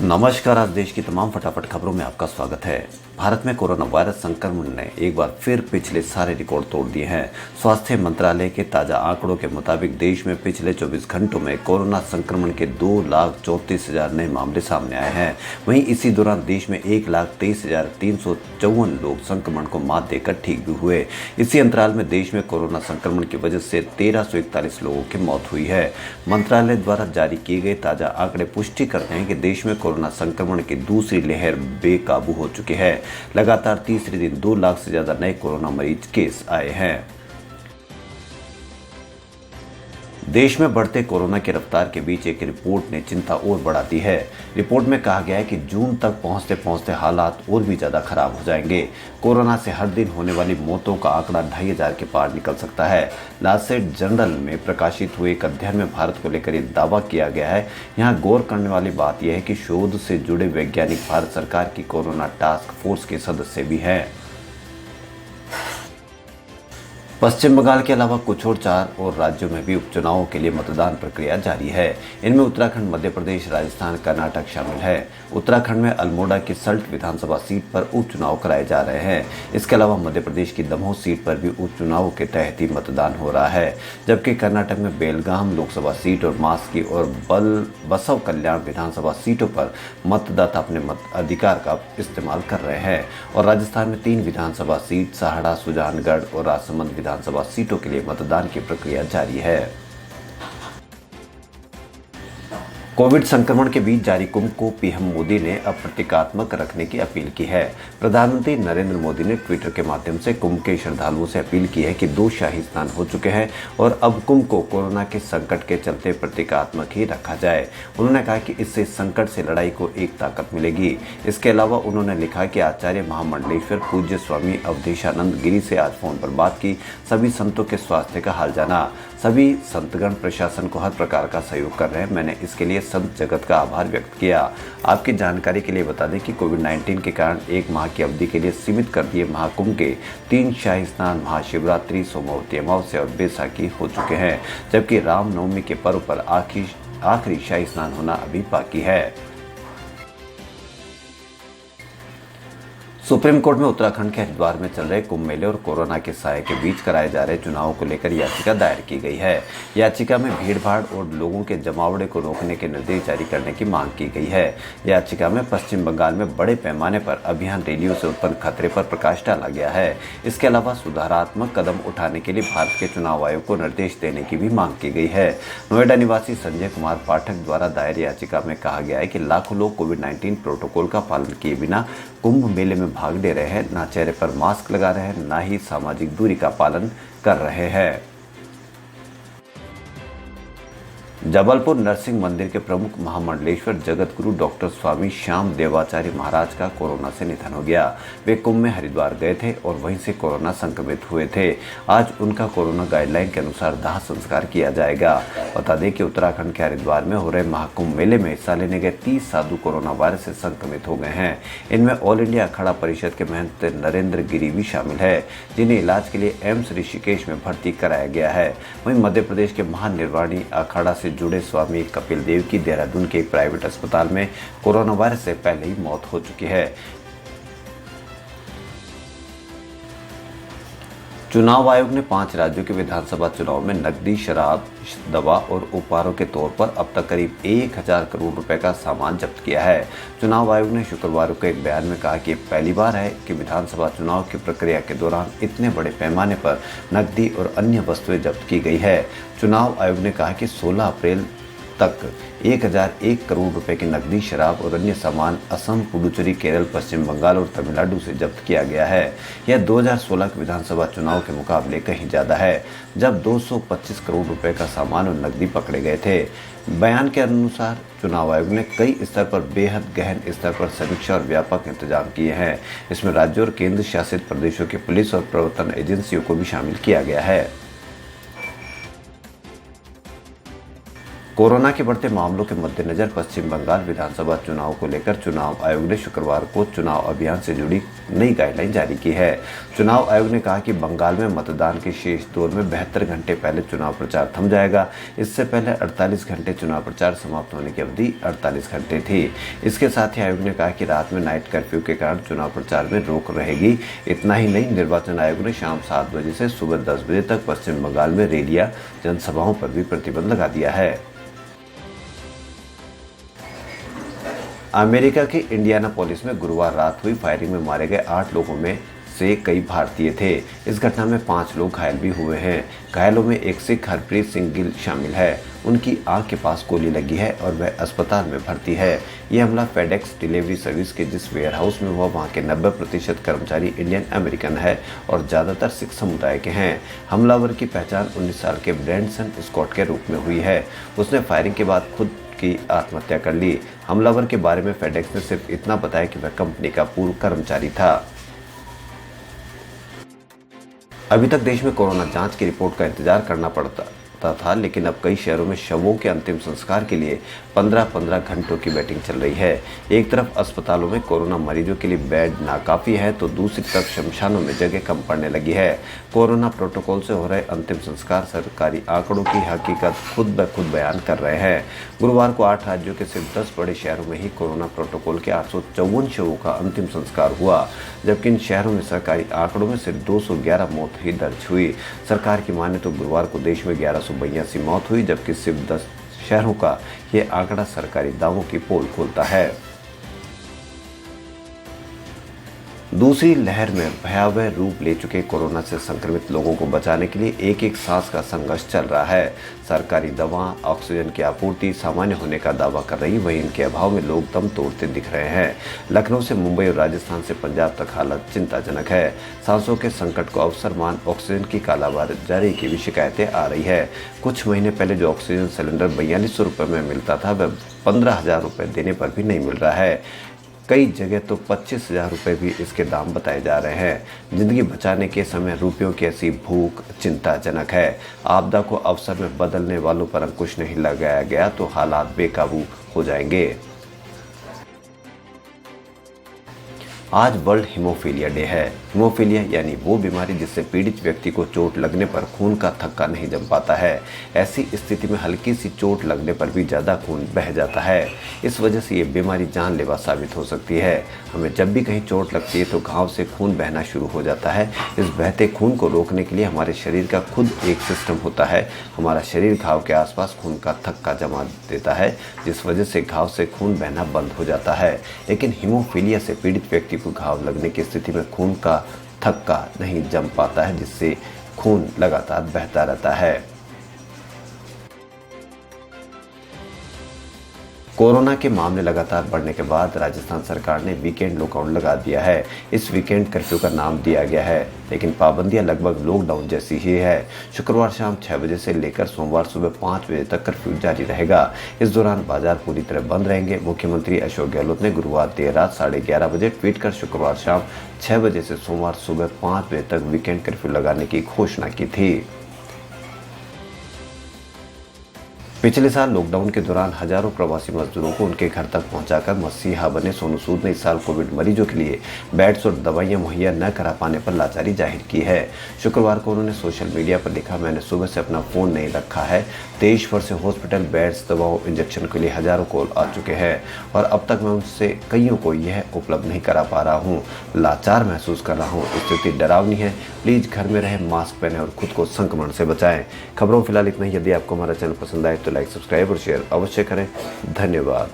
नमस्कार। आज देश की तमाम फटाफट खबरों में आपका स्वागत है। भारत में कोरोना वायरस संक्रमण ने एक बार फिर पिछले सारे रिकॉर्ड तोड़ दिए हैं। स्वास्थ्य मंत्रालय के ताजा आंकड़ों के मुताबिक देश में पिछले 24 घंटों में कोरोना संक्रमण के 2,34,000 नए मामले सामने आए हैं। वहीं इसी दौरान देश में 1,23,354 लोग संक्रमण को मात देकर ठीक भी हुए। इसी अंतराल में देश में कोरोना संक्रमण की वजह से 1,341 लोगों की मौत हुई है। मंत्रालय द्वारा जारी किए गए ताजा आंकड़े पुष्टि करते हैं कि देश में कोरोना संक्रमण की दूसरी लहर बेकाबू हो चुकी है। लगातार तीसरे दिन 2 लाख से ज्यादा नए कोरोना मरीज केस आए हैं। देश में बढ़ते कोरोना की रफ्तार के बीच एक रिपोर्ट ने चिंता और बढ़ा दी है। रिपोर्ट में कहा गया है कि जून तक पहुंचते पहुंचते हालात और भी ज्यादा खराब हो जाएंगे। कोरोना से हर दिन होने वाली मौतों का आंकड़ा 2,500 के पार निकल सकता है। लांसेट जर्नल में प्रकाशित हुए एक अध्ययन में भारत को लेकर यह दावा किया गया है। यहाँ गौर करने वाली बात यह है कि शोध से जुड़े वैज्ञानिक भारत सरकार की कोरोना टास्क फोर्स के सदस्य भी हैं। पश्चिम बंगाल के अलावा कुछ और 4 और राज्यों में भी उपचुनावों के लिए मतदान प्रक्रिया जारी है। इनमें उत्तराखंड, मध्य प्रदेश, राजस्थान, कर्नाटक शामिल है। उत्तराखंड में अल्मोड़ा की सल्ट विधानसभा सीट पर उपचुनाव कराए जा रहे हैं। इसके अलावा मध्य प्रदेश की दमोह सीट पर भी उपचुनाव के तहत ही मतदान हो रहा है। जबकि कर्नाटक में बेलगाम लोकसभा सीट और मास्की और बसव कल्याण विधानसभा सीटों पर मतदाता अपने मताधिकार का इस्तेमाल कर रहे हैं। और राजस्थान में 3 विधानसभा सीट सहाड़ा, सुजानगढ़ और राजसमंद विधानसभा सीटों के लिए मतदान की प्रक्रिया जारी है। कोविड संक्रमण के बीच जारी कुंभ को पीएम मोदी ने अब प्रतीकात्मक रखने की अपील की है। प्रधानमंत्री नरेंद्र मोदी ने ट्विटर के माध्यम से कुंभ के श्रद्धालुओं से अपील की है कि 2 शाही स्नान हो चुके हैं और अब कुंभ को कोरोना के संकट के चलते प्रतीकात्मक ही रखा जाए। उन्होंने कहा कि इससे संकट से लड़ाई को एक ताकत मिलेगी। इसके अलावा उन्होंने लिखा कि आचार्य महामंडलेश्वर पूज्य स्वामी अवधेशानंद गिरी से आज फोन पर बात की, सभी संतों के स्वास्थ्य का हाल जाना। सभी संतगण प्रशासन को हर प्रकार का सहयोग कर रहे हैं। मैंने इसके लिए संत जगत का आभार व्यक्त किया। आपकी जानकारी के लिए बता दें कि कोविड-19 के कारण 1 माह की अवधि के लिए सीमित कर दिए महाकुंभ के 3 शाही स्नान महाशिवरात्रि, सोमवती अमावस्या और बैसाखी हो चुके हैं। जबकि रामनवमी के पर्व पर आखिरी शाही स्नान होना अभी बाकी है। सुप्रीम कोर्ट में उत्तराखंड के हरिद्वार में चल रहे कुंभ मेले और कोरोना के साए के बीच कराए जा रहे चुनावों को लेकर याचिका दायर की गई है। याचिका में भीड़भाड़ और लोगों के जमावड़े को रोकने के निर्देश जारी करने की मांग की गई है। याचिका में पश्चिम बंगाल में बड़े पैमाने पर अभियान रैलियों से उत्पन्न खतरे पर प्रकाश डाला गया है। इसके अलावा सुधारात्मक कदम उठाने के लिए भारत के चुनाव आयोग को निर्देश देने की भी मांग की गई है। नोएडा निवासी संजय कुमार पाठक द्वारा दायर याचिका में कहा गया है कि लाखों लोग कोविड-19 प्रोटोकॉल का पालन किए बिना कुंभ मेले में भाग ले रहे हैं, ना चेहरे पर मास्क लगा रहे हैं, ना ही सामाजिक दूरी का पालन कर रहे हैं। जबलपुर नरसिंह मंदिर के प्रमुख महामंडलेश्वर जगत गुरु डॉक्टर स्वामी श्याम देवाचार्य महाराज का कोरोना से निधन हो गया। वे कुंभ में हरिद्वार गए थे और वहीं से कोरोना संक्रमित हुए थे। आज उनका कोरोना गाइडलाइन के अनुसार दाह संस्कार किया जाएगा। बता दें कि उत्तराखंड के हरिद्वार में हो रहे महाकुंभ मेले में हिस्सा लेने गए 30 साधु कोरोना वायरस से संक्रमित हो गए हैं। इनमें ऑल इंडिया अखाड़ा परिषद के महंत नरेंद्र गिरी भी शामिल है, जिन्हें इलाज के लिए एम्स ऋषिकेश में भर्ती कराया गया है। वहीं मध्य प्रदेश के महानिर्वाणी अखाड़ा से जुड़े स्वामी कपिल देव की देहरादून के एक प्राइवेट अस्पताल में कोरोना वायरस से पहले ही मौत हो चुकी है। चुनाव आयोग ने 5 राज्यों के विधानसभा चुनाव में नकदी, शराब, दवा और उपहारों के तौर पर अब तक करीब 1,000 करोड़ रुपए का सामान जब्त किया है। चुनाव आयोग ने शुक्रवार को एक बयान में कहा कि पहली बार है कि विधानसभा चुनाव की प्रक्रिया के दौरान इतने बड़े पैमाने पर नकदी और अन्य वस्तुएं जब्त की गई है। चुनाव आयोग ने कहा कि 16 अप्रैल तक 1,001 करोड़ रुपए की नकदी, शराब और अन्य सामान असम, पुडुचेरी, केरल, पश्चिम बंगाल और तमिलनाडु से जब्त किया गया है। यह 2016 के विधानसभा चुनाव के मुकाबले कहीं ज्यादा है, जब 225 करोड़ रुपए का सामान और नकदी पकड़े गए थे। बयान के अनुसार चुनाव आयोग ने कई स्तर पर बेहद गहन स्तर पर समीक्षा और व्यापक इंतजाम किए हैं। इसमें राज्यों और केंद्र शासित प्रदेशों की पुलिस और प्रवर्तन एजेंसियों को भी शामिल किया गया है। कोरोना के बढ़ते मामलों के मद्देनजर पश्चिम बंगाल विधानसभा चुनाव को लेकर चुनाव आयोग ने शुक्रवार को चुनाव अभियान से जुड़ी नई गाइडलाइन जारी की है। चुनाव आयोग ने कहा कि बंगाल में मतदान के शेष दौर में 72 घंटे पहले चुनाव प्रचार थम जाएगा। इससे पहले 48 घंटे चुनाव प्रचार समाप्त होने की अवधि 48 घंटे थी। इसके साथ ही आयोग ने कहा कि रात में नाइट कर्फ्यू के कारण चुनाव प्रचार में रोक रहेगी। इतना ही नहीं, निर्वाचन आयोग ने शाम 7 बजे से सुबह 10 बजे तक पश्चिम बंगाल में रैलियां, जनसभाओं पर भी प्रतिबंध लगा दिया है। अमेरिका के इंडियानापोलिस में गुरुवार रात हुई फायरिंग में मारे गए 8 लोगों में से कई भारतीय थे। इस घटना में 5 लोग घायल भी हुए हैं। घायलों में एक सिख हरप्रीत सिंह गिल शामिल है। उनकी आंख के पास गोली लगी है और वह अस्पताल में भर्ती है। यह हमला फेडेक्स डिलीवरी सर्विस के जिस वेयर हाउस में हुआ, वहां के 90% कर्मचारी इंडियन अमेरिकन है और ज्यादातर सिख समुदाय के हैं। हमलावर की पहचान 19 साल के ब्रैंडसन स्कॉट के रूप में हुई है। उसने फायरिंग के बाद खुद की आत्महत्या कर ली। हमलावर के बारे में फेडेक्स ने सिर्फ इतना बताया कि वह कंपनी का पूर्व कर्मचारी था। अभी तक देश में कोरोना जांच की रिपोर्ट का इंतजार करना पड़ता था, लेकिन अब कई शहरों में शवों के अंतिम संस्कार के लिए 15-15 घंटों की वेटिंग चल रही है। एक तरफ अस्पतालों में कोरोना मरीजों के लिए बेड नाकाफी है, तो दूसरी तरफ शमशानों में जगह कम पड़ने लगी है। कोरोना प्रोटोकॉल से हो रहे अंतिम संस्कार सरकारी आंकड़ों की हकीकत खुद ब खुद बयान कर रहे हैं। गुरुवार को 8 राज्यों के सिर्फ 10 बड़े शहरों में ही कोरोना प्रोटोकॉल के 854 शवों का अंतिम संस्कार हुआ, जबकि इन शहरों में सरकारी आंकड़ों में सिर्फ 211 मौत ही दर्ज हुई। सरकार की माने तो गुरुवार को देश में 1182 मौत हुई, जबकि सिर्फ 10 शहरों का ये आंकड़ा सरकारी दावों की पोल खोलता है। दूसरी लहर में भयावह रूप ले चुके कोरोना से संक्रमित लोगों को बचाने के लिए एक सांस का संघर्ष चल रहा है। सरकारी दवा, ऑक्सीजन की आपूर्ति सामान्य होने का दावा कर रही, वहीं इनके अभाव में लोग दम तोड़ते दिख रहे हैं। लखनऊ से मुंबई और राजस्थान से पंजाब तक हालत चिंताजनक है। सांसों के संकट को अवसर मान ऑक्सीजन की कालाबाजारी की भी शिकायतें आ रही है। कुछ महीने पहले जो ऑक्सीजन सिलेंडर 4200 रुपये में मिलता था, वह 15,000 रुपये देने पर भी नहीं मिल रहा है। कई जगह तो 25,000 रुपये भी इसके दाम बताए जा रहे हैं। जिंदगी बचाने के समय रुपयों की ऐसी भूख चिंताजनक है। आपदा को अवसर में बदलने वालों पर अंकुश नहीं लगाया गया तो हालात बेकाबू हो जाएंगे। आज वर्ल्ड हीमोफीलिया डे है। हीमोफीलिया यानी वो बीमारी जिससे पीड़ित व्यक्ति को चोट लगने पर खून का थक्का नहीं जम पाता है। ऐसी स्थिति में हल्की सी चोट लगने पर भी ज़्यादा खून बह जाता है। इस वजह से ये बीमारी जानलेवा साबित हो सकती है। हमें जब भी कहीं चोट लगती है तो घाव से खून बहना शुरू हो जाता है। इस बहते खून को रोकने के लिए हमारे शरीर का खुद एक सिस्टम होता है। हमारा शरीर घाव के आसपास खून का थक्का जमा देता है, जिस वजह से घाव से खून बहना बंद हो जाता है। लेकिन हीमोफीलिया से पीड़ित व्यक्ति को घाव लगने की स्थिति में खून का थक्का नहीं जम पाता है, जिससे खून लगातार बहता रहता है। कोरोना के मामले लगातार बढ़ने के बाद राजस्थान सरकार ने वीकेंड लॉकडाउन लगा दिया है। इस वीकेंड कर्फ्यू का नाम दिया गया है, लेकिन पाबंदियां लगभग लॉकडाउन जैसी ही है। शुक्रवार शाम 6 बजे से लेकर सोमवार सुबह 5 बजे तक कर्फ्यू जारी रहेगा। इस दौरान बाजार पूरी तरह बंद रहेंगे। मुख्यमंत्री अशोक गहलोत ने गुरुवार देर रात 11:30 बजे ट्वीट कर शुक्रवार शाम 6 बजे से सोमवार सुबह 5 बजे तक वीकेंड कर्फ्यू लगाने की घोषणा की थी। पिछले साल लॉकडाउन के दौरान हजारों प्रवासी मजदूरों को उनके घर तक पहुंचाकर मसीहा बने सोनू सूद ने इस साल कोविड मरीजों के लिए बेड्स और दवाइयां मुहैया न करा पाने पर लाचारी जाहिर की है। शुक्रवार को उन्होंने सोशल मीडिया पर लिखा, मैंने सुबह से अपना फ़ोन नहीं रखा है। देश भर से हॉस्पिटल बेड्स, दवाओं, इंजेक्शन के लिए हजारों कॉल आ चुके हैं और अब तक मैं उनसे कईयों को यह उपलब्ध नहीं करा पा रहा हूँ। लाचार महसूस कर रहा हूँ। स्थिति डरावनी है। प्लीज़ घर में रहें, मास्क पहनें और खुद को संक्रमण से बचाएं। खबरों फिलहाल इतना ही। यदि आपको हमारा चैनल पसंद आए तो लाइक, सब्सक्राइब और शेयर अवश्य करें। धन्यवाद।